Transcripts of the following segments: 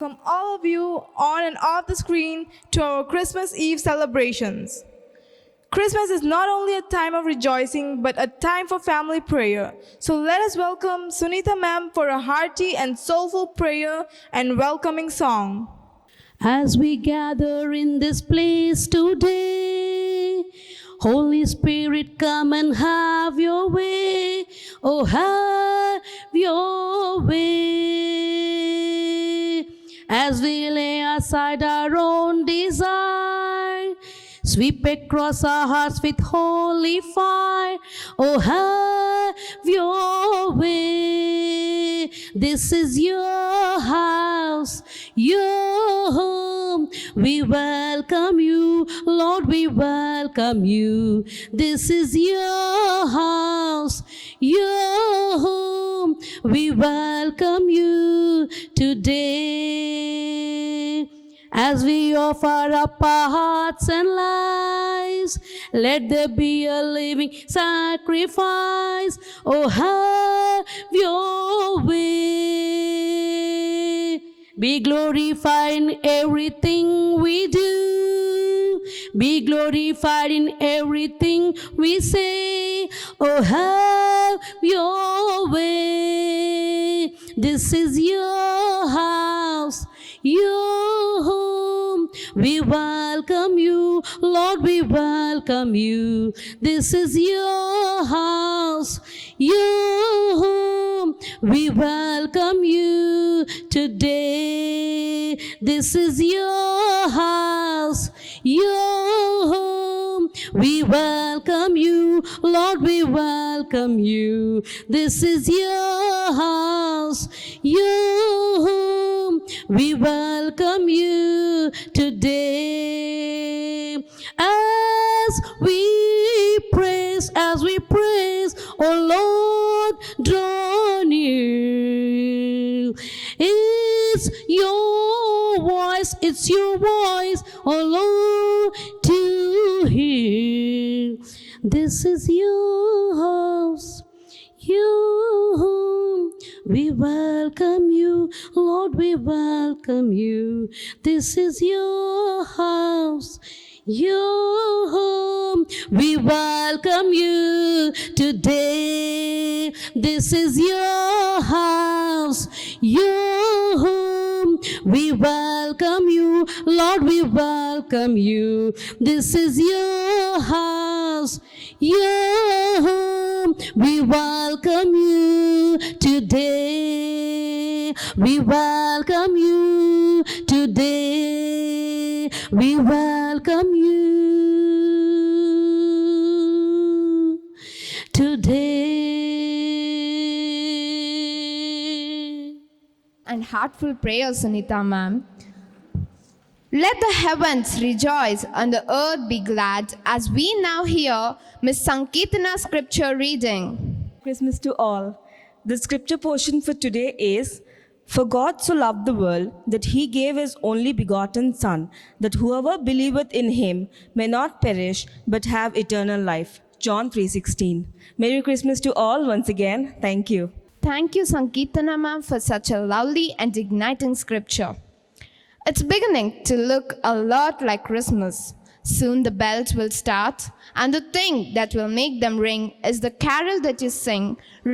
Welcome all of you on and off the screen to our Christmas Eve celebrations. Christmas is not only a time of rejoicing but a time for family prayer. So let us welcome Sunita ma'am for a hearty and soulful prayer and welcoming song. As we gather in this place today, Holy Spirit, come and have your way. Oh, have your way. As we lay aside our own desire, sweep across our hearts with holy fire. Oh, have your way. This is your house, your home. We welcome you, Lord, we welcome you. This is your house, your home. We welcome you today. As we offer up our hearts and lives, let there be a living sacrifice. Oh, have your way. Be glorified in everything we do. Be glorified in everything we say. Oh, have your way. This is your house, your home. We welcome you, Lord, we welcome you. This is your house, your home. We welcome you today. This is your house, your home. We welcome you, Lord, we welcome you. This is your house, your home. We welcome you today. As we praise, oh Lord, draw near. It's your voice, oh Lord, to hear. This is your house, your home. We welcome you, Lord, we welcome you. This is your house, your home. We welcome you today. This is your house, your home. We welcome you, Lord, we welcome you. This is your house, your home. We welcome you today. We welcome you today. We welcome you today. And heartful prayers, Sunita ma'am. Let the heavens rejoice and the earth be glad as we now hear Miss Sankitana's scripture reading. Christmas to all. The scripture portion for today is, "For God so loved the world that he gave his only begotten Son, that whoever believeth in him may not perish but have eternal life." John 3:16. Merry Christmas to all once again. Thank you. Thank you, Sankitana ma'am, for such a lovely and igniting scripture. It's beginning to look a lot like Christmas. Soon the bells will start, and the thing that will make them ring is the carol that you sing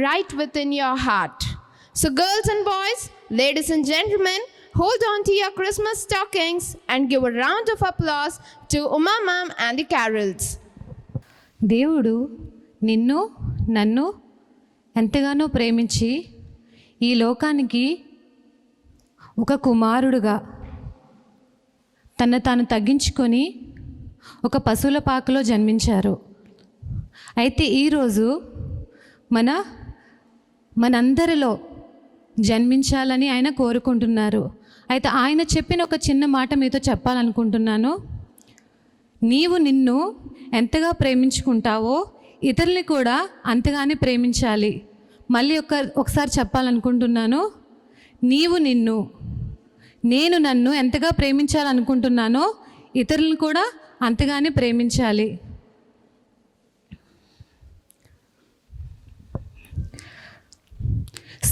right within your heart. So girls and boys, ladies and gentlemen, hold on to your Christmas stockings and give a round of applause to Uma ma'am and the carols. దేవుడు నిన్ను నన్ను ఎంతగానో ప్రేమించి ఈ లోకానికి ఒక కుమారుడుగా తాను తగ్గించుకొని ఒక పశువుల పాకలో జన్మించారు. అయితే ఈరోజు మనందరిలో జన్మించాలని ఆయన కోరుకుంటున్నారు. అయితే ఆయన చెప్పిన ఒక చిన్న మాట మీతో చెప్పాలనుకుంటున్నాను. నీవు నిన్ను ఎంతగా ప్రేమించుకుంటావో ఇతరుల్ని కూడా అంతగానే ప్రేమించాలి. మళ్ళీ ఒకసారి చెప్పాలనుకుంటున్నాను. నీవు నిన్ను, నేను నన్ను ఎంతగా ప్రేమించాలనుకుంటున్నానో ఇతరులను కూడా అంతగానే ప్రేమించాలి.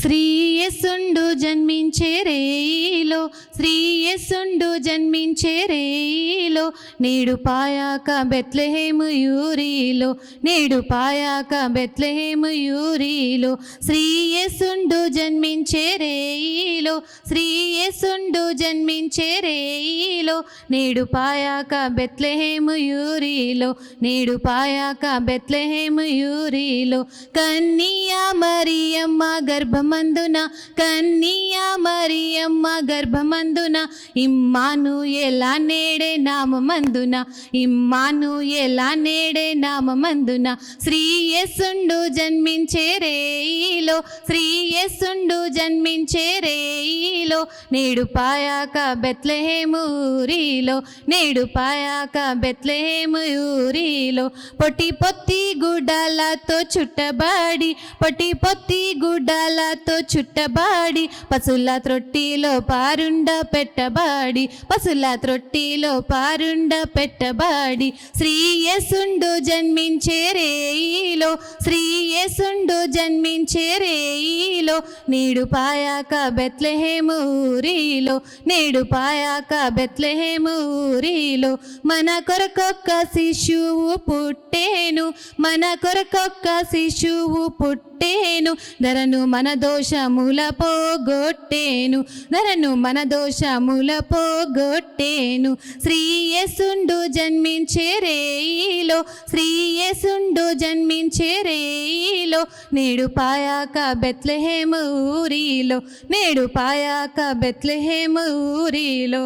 శ్రీయేసుండు జన్మించే రేయిలో, శ్రీయేసుండు జన్మించే రేయిలో, నేడు పాయాక బెత్లెహేము యూరిలో, నేడు పాయాక బెత్లెహేము యూరిలో, శ్రీయేసుండు జన్మించే రేయిలో, శ్రీయేసుండు జన్మించే రేయిలో, నేడు పాయాక బెత్లెహేము యూరిలో, నేడు పాయాక బెత్లెహేము యూరిలో, కన్నియా మరియమ్మ గర్భమందున, కన్నియా మరియమ్మ గర్భమందున, ఇమ్మానుయేల నేడే నామమందున, ఇమ్మానుయేల నేడే నామమందున, శ్రీయేసుండు జన్మించే రేయిలో, శ్రీయేసుండు జన్మించే రేయిలో, నేడు పాయాక బెత్లెహేము ఊరిలో, నేడు పాయాక బెత్లెహేము ఊరిలో, పొట్టి పొత్తి గుడ్డలతో చుట్టబడి, పొట్టి పొత్తి గుడ్డలతో చుట్టబడి, పసుల త్రొట్టిలో పారుండ పెట్టబడి, పసుల త్రొట్టిలో పారుండ పెట్టబడి, శ్రీయేసుండు జన్మించే రేయిలో, శ్రీయేసుండు జన్మించే రేయిలో, నేడు పాయాక బెత్లెహేము ఊరిలో, నేడు పాయాక బెత్లెహేము ఊరిలో, మన కొరకొక్క శిశువు పుట్టేను, మన కొరకొక్క శిశువు పుట్టేను, ధరను మన దోషముల పోగొట్టేను, ధరను మన దోషముల పోగొట్టేను, శ్రీయేసుండు జన్మించే రేయిలో, శ్రీయేసుండు జన్మించే రేయిలో, నేడు పాయాక బెత్లెహేము ఊరిలో, నేడు పాయాక బెత్లెహేము ఊరిలో,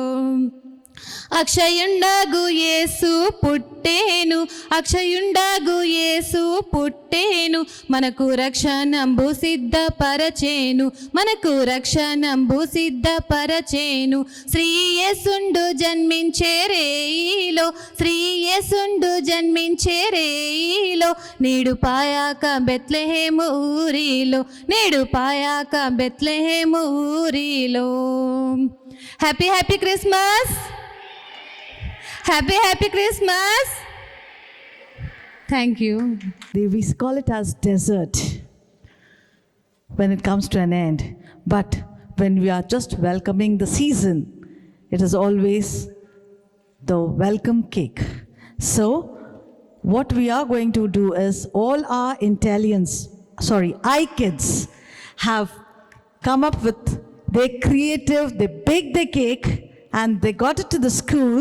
అక్షయుండగు యేసు పుట్టేను, అక్షయుండగు యేసు పుట్టేను, మనకు రక్షణంబు సిద్ధపరచేను, మనకు రక్షణంబు సిద్ధపరచేను, శ్రీయేసుండు జన్మించే రేయిలో, శ్రీయేసుండు జన్మించే రేయిలో, నేడు పాయాక బెత్లెహేము ఊరిలో, నేడు పాయాక బెత్లెహేము ఊరిలో. Happy happy Christmas, happy happy Christmas. Thank you. We call it as desert when it comes to an end. But when we are just welcoming the season, it is always the welcome cake. So, what we are going to do is all our iKids have come up with their creative, they baked their cake and they got it to the school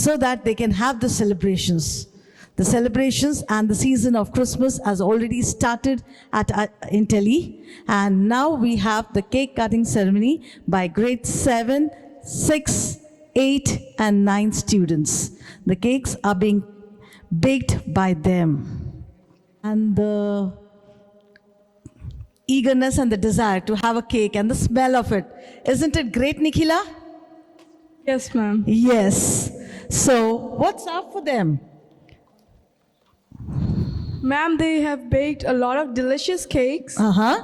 so that they can have the celebrations. The celebrations and the season of Christmas has already started at Intelli, and now we have the cake cutting ceremony by grade 7, 6, 8 and 9 students. The cakes are being baked by them. And the eagerness and the desire to have a cake and the smell of it. Isn't it great, Nikhila? Yes, ma'am. Yes. So, what's up for them? Ma'am, they have baked a lot of delicious cakes, Uh-huh.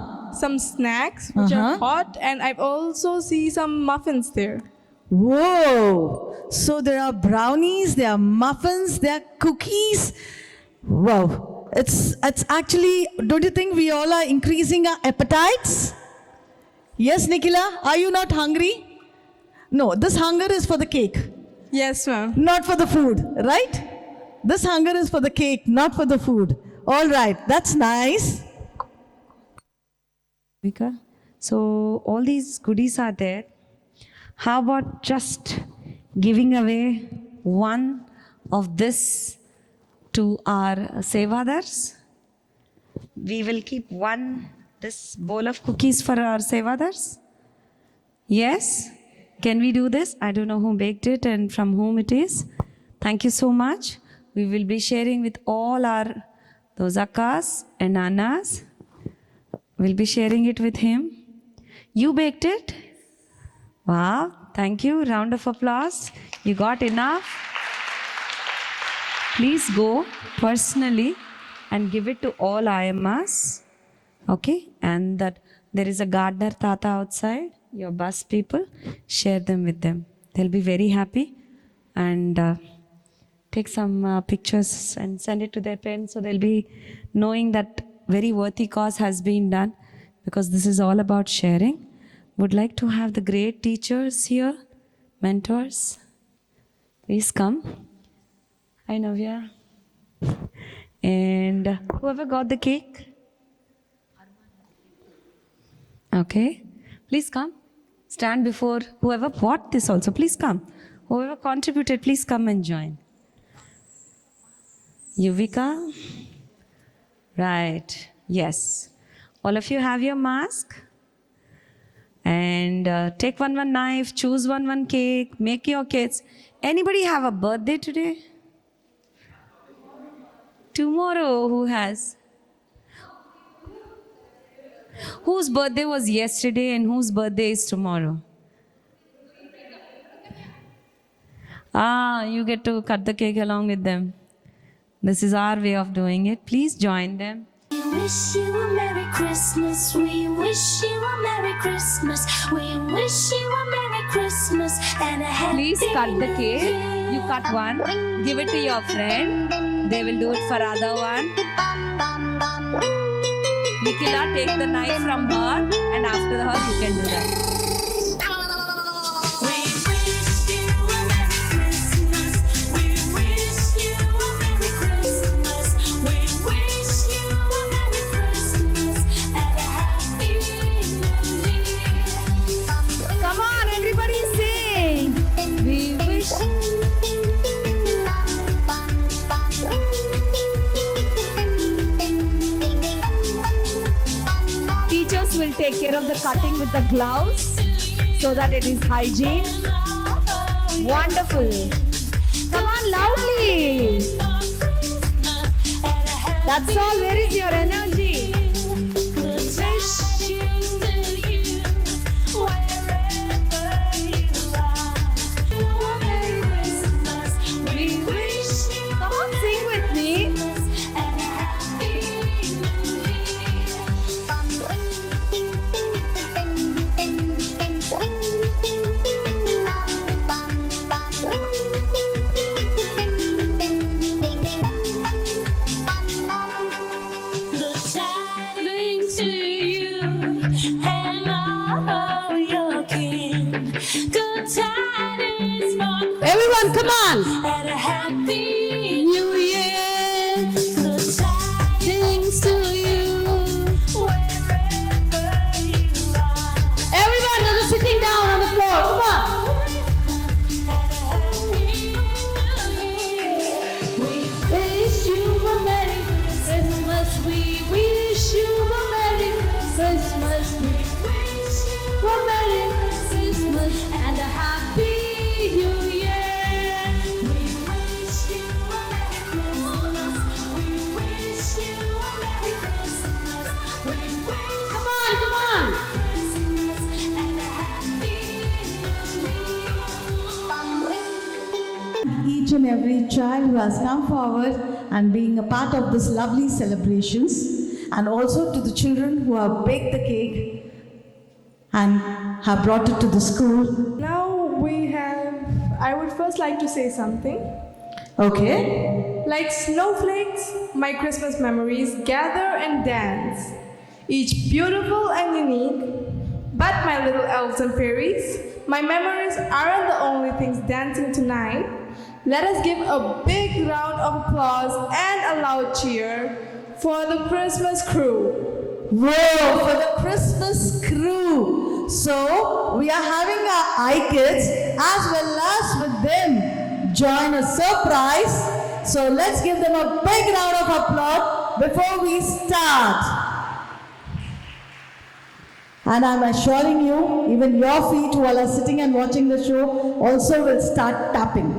some snacks which are hot, and I've also see some muffins there. Whoa. So there are brownies, there are muffins, there are cookies. Wow. It's actually, don't you think we all are increasing our appetites? Yes, Nikhila, are you not hungry? No, this hunger is for the cake, Yes, ma'am. not for the food, right? This hunger is for the cake, not for the food. All right, that's nice. Vika. So all these goodies are there. How about just giving away one of this to our Sevadars? We will keep this bowl of cookies for our Sevadars. Yes? Can we do this? I don't know who baked it and from whom it is. Thank you so much. We will be sharing with all those akkas and annas. We'll be sharing it with him. You baked it? Wow, thank you. Round of applause. You got enough. Please go personally and give it to all IMAs. Okay? And that there is a gardener Tata outside, your bus people. Share them with them. They'll be very happy. And take some pictures and send it to their parents so they'll be knowing that very worthy cause has been done. because this is all about sharing. Would like to have the great teachers here, mentors. Please come. Hi, Navya. And whoever got the cake. Okay. Please come. Stand before whoever bought this also. Please come. Whoever contributed, please come and join. Yuvika? Right. Yes. All of you have your mask. And take one knife, choose one cake, make your kids. Anybody have a birthday today? Tomorrow, who has? Whose birthday was yesterday and whose birthday is tomorrow? You get to cut the cake along with them. This is our way of doing it. Please join them. We wish you a Merry Christmas. We wish you a Merry Christmas. We wish you a Merry Christmas and a Happy Please cut the cake. You cut one, give it to your friend. They will do it for other one. Nikhila, take the knife from her, and after her you can do that. We wish you a Merry Christmas. We wish you a Merry Christmas. We wish you a Merry Christmas and a Happy New Year. Come on, everybody sing. We wish. Teachers will take care of the cutting with the gloves so that it is hygiene. Wonderful. Come on, loudly. That's all. Where is your energy? Come on, sing with me. Tidings to you and all your kin. Good tidings from Everyone, come on. and a Happy New Year. Good tidings to you wherever you are. Everyone that is sitting down on the floor, come on. Wish you a Merry Christmas. We wish you a Merry Christmas. We wish you a Merry Christmas and a Happy New Year. We wish you a Merry Christmas. We wish you a Merry Christmas. We wish Come on, come on. Christmas and a Happy New Year. Each and every child who has come forward and being a part of this lovely celebrations, and also to the children who have baked the cake and have brought it to the school. Now I would first like to say something. Okay? Like snowflakes, my Christmas memories gather and dance, each beautiful and unique. But my little elves and fairies, my memories aren't the only things dancing tonight. Let us give a big round of applause and a loud cheer for the Christmas crew. Whoa, for the Christmas crew. So, we are having our iKids as well as with them join a surprise. So, let's give them a big round of applause before we start. And I'm assuring you, even your feet while are sitting and watching the show also will start tapping.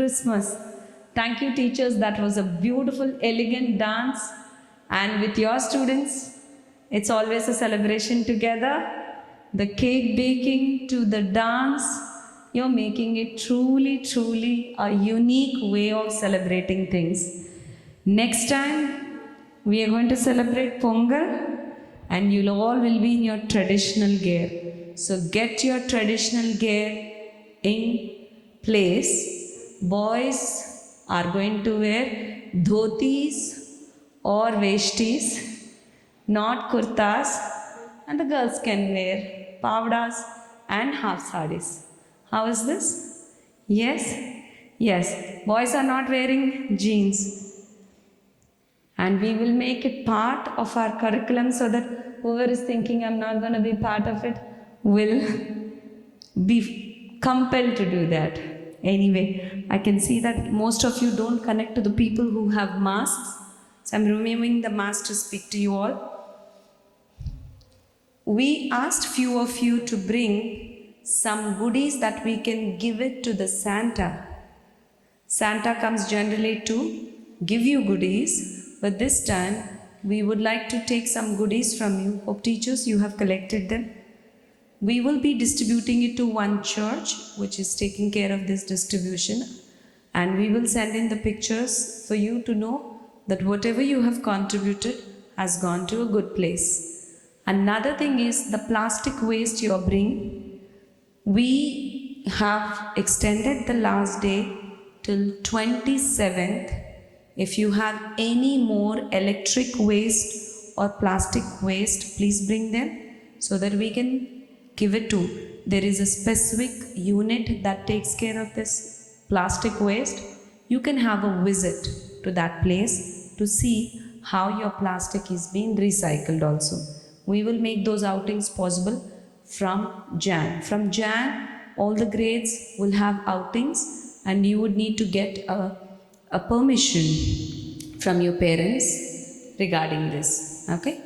Christmas. Thank you, teachers. That was a beautiful, elegant dance. And with your students, it's always a celebration together. The cake baking to the dance, you're making it truly, truly a unique way of celebrating things. Next time, we are going to celebrate Pongal, and you all will be in your traditional gear. So get your traditional gear in place. Boys are going to wear dhotis or veshtis, not kurtas, and the girls can wear pavdas and half sarees. How is this? Yes? Yes. Boys are not wearing jeans. And we will make it part of our curriculum so that whoever is thinking I'm not going to be part of it will be compelled to do that. Anyway, I can see that most of you don't connect to the people who have masks. So I'm removing the mask to speak to you all. We asked few of you to bring some goodies that we can give it to the Santa. Santa comes generally to give you goodies. But this time, we would like to take some goodies from you. Hope teachers, you have collected them. We will be distributing it to one church, which is taking care of this distribution. And we will send in the pictures for you to know that whatever you have contributed has gone to a good place. Another thing is the plastic waste you are bringing. We have extended the last day till 27th. If you have any more electric waste or plastic waste, please bring them so that we can give it to. There is a specific unit that takes care of this plastic waste. You can have a visit to that place to see how your plastic is being recycled also. We will make those outings possible from Jan. From Jan, all the grades will have outings and you would need to get a permission from your parents regarding this. Okay?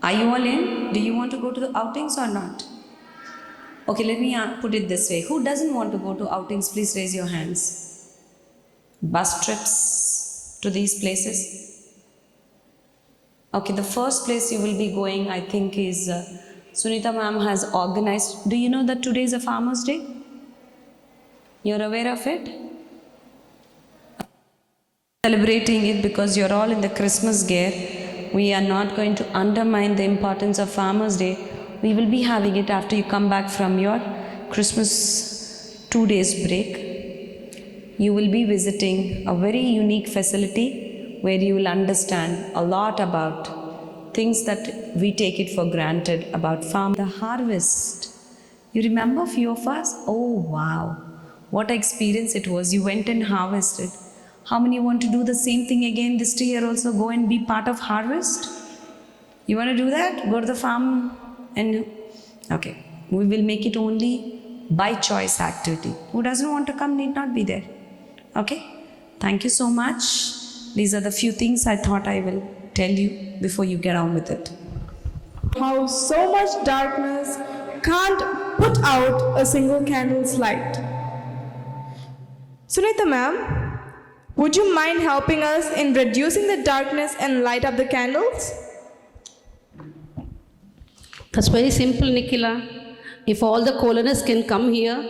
Are you all in? Do you want to go to the outings or not? Okay, let me put it this way. Who doesn't want to go to outings? Please raise your hands. Bus trips to these places. Okay, the first place you will be going, I think, is Sunita ma'am has organized. Do you know that today is a Farmer's Day? You're aware of it? Celebrating it because you're all in the Christmas gear. We are not going to undermine the importance of Farmer's Day. We will be having it after you come back from your Christmas 2 days break. You will be visiting a very unique facility where you will understand a lot about things that we take it for granted about farm. The harvest. You remember few of us? Oh wow, what an experience it was. You went and harvested. How many want to do the same thing again this year also? Go and be part of harvest? You want to do that? Go to the farm and... Okay, we will make it only by choice activity. Who doesn't want to come need not be there. Okay? Thank you so much. These are the few things I thought I will tell you before you get on with it. How so much darkness can't put out a single candle's light. Sunita ma'am, would you mind helping us in reducing the darkness and light up the candles? That's very simple, Nikhila. If all the colonists can come here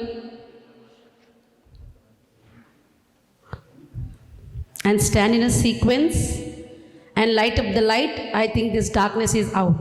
and stand in a sequence and light up the light, I think this darkness is out.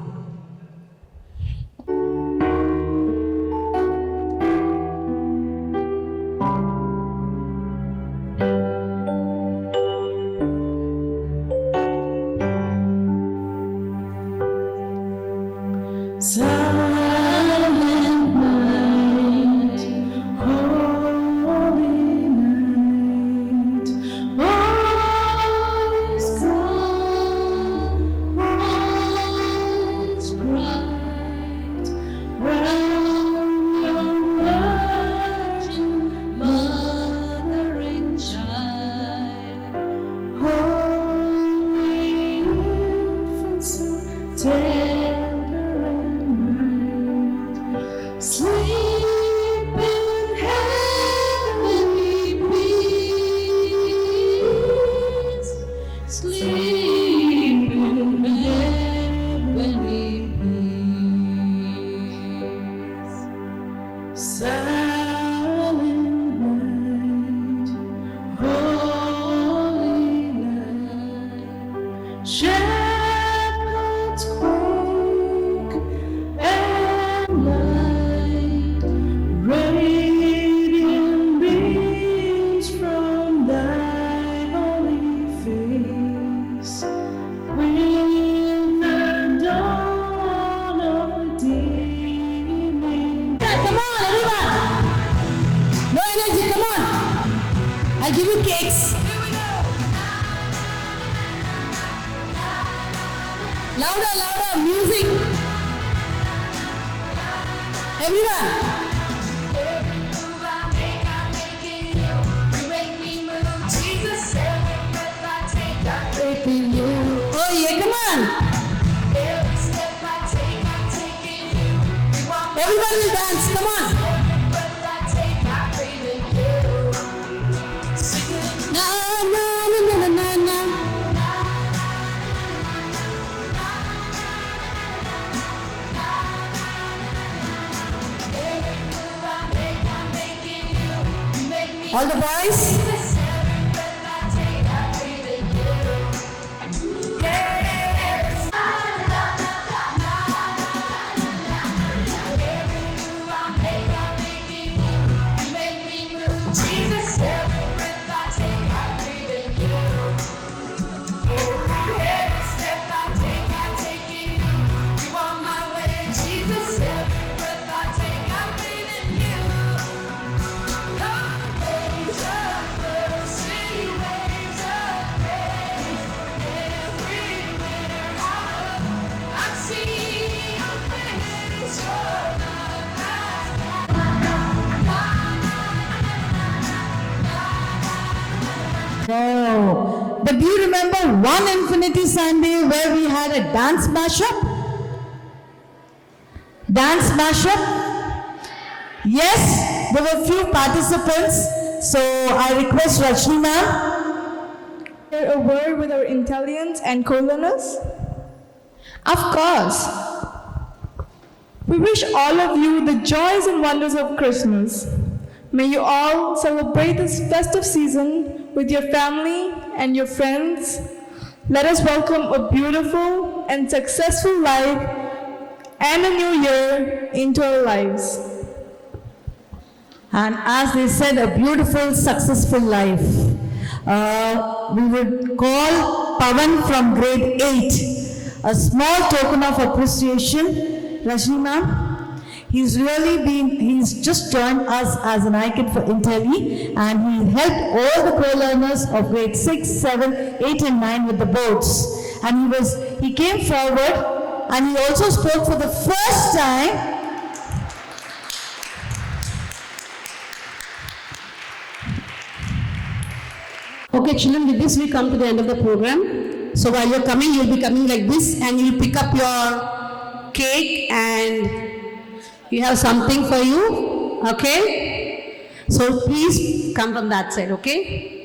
Sleep in heavenly peace. Silent night, holy night, shepherds quake and light, radiant beams from thy holy face, with the dawn of evening. Come on, everyone. No energy, come on. I'll give you cakes. Louder, louder, music. Everyone. Oh yeah, come on. Everyone will dance, come on. Na na na na na na. All the boys. No. But do you remember one Infinity Sunday where we had a dance mashup? Dance mashup? Yes, there were few participants. So I request Rajni ma'am. Share a word with our intelligence and co-learners. Of course. We wish all of you the joys and wonders of Christmas. May you all celebrate this festive season with your family and your friends. Let us welcome a beautiful and successful life and a new year into our lives. And as they said, a beautiful, successful life. We would call Pavan from grade 8. A small token of appreciation. Rajni ma'am. He's just joined us as an icon for Intelli, and he helped all the co-learners of grade 6, 7, 8 and 9 with the boards. And he came forward and he also spoke for the first time. Okay, children, with this we come to the end of the program. So while you're coming, you'll be coming like this and you'll pick up your cake and we have something for you, okay? So please come from that side, okay?